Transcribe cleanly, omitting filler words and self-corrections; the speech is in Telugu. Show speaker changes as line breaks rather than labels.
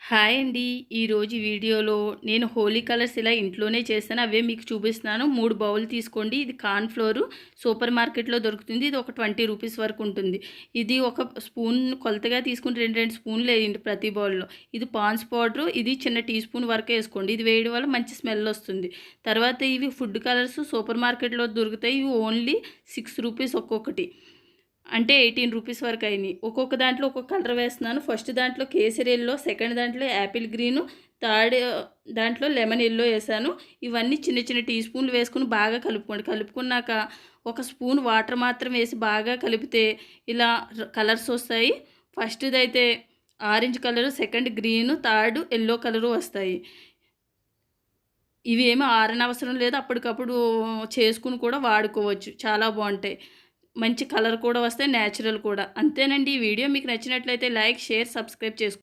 హాయ్ అండి. ఈరోజు వీడియోలో నేను హోలీ కలర్స్ ఇలా ఇంట్లోనే చేశాను. అవే మీకు చూపిస్తున్నాను. 3 బౌల్ తీసుకోండి. ఇది కార్న్ ఫ్లోరు సూపర్ మార్కెట్‌లో దొరుకుతుంది. ఇది ఒక ₹20 వరకు ఉంటుంది. ఇది ఒక స్పూన్ కొలతగా తీసుకొని 2 స్పూన్లు వేయండి ప్రతి బౌల్‌లో. ఇది పాండ్స్ పౌడరు. ఇది చిన్న టీ స్పూన్ వరకే వేసుకోండి. ఇది వేయడం వల్ల మంచి స్మెల్ వస్తుంది. తర్వాత ఇవి ఫుడ్ కలర్స్ సూపర్ మార్కెట్‌లో దొరుకుతాయి. ఇవి ఓన్లీ ₹6 ఒక్కొక్కటి. అంటే ₹18 వరకు అయినాయి. ఒక్కొక్క దాంట్లో ఒక్కొక్క కలర్ వేస్తున్నాను. ఫస్ట్ దాంట్లో కేసరి యెల్లో, సెకండ్ దాంట్లో యాపిల్ గ్రీను, థర్డ్ దాంట్లో లెమన్ యెల్లో వేసాను. ఇవన్నీ చిన్న చిన్న టీ స్పూన్లు వేసుకుని బాగా కలుపుకోండి. కలుపుకున్నాక ఒక స్పూన్ వాటర్ మాత్రం వేసి బాగా కలిపితే ఇలా కలర్స్ వస్తాయి. ఫస్ట్‌దైతే orange colour, second green, third yellow colour వస్తాయి. ఇవి ఏమి ఆరనవసరం లేదు. అప్పటికప్పుడు చేసుకుని కూడా వాడుకోవచ్చు. చాలా బాగుంటాయి. మంచి కలర్ కూడా వస్తాయి. నేచురల్ కూడా. అంతేనండి. ఈ వీడియో మీకు నచ్చినట్లయితే లైక్, షేర్, సబ్స్క్రైబ్ చేసుకోండి.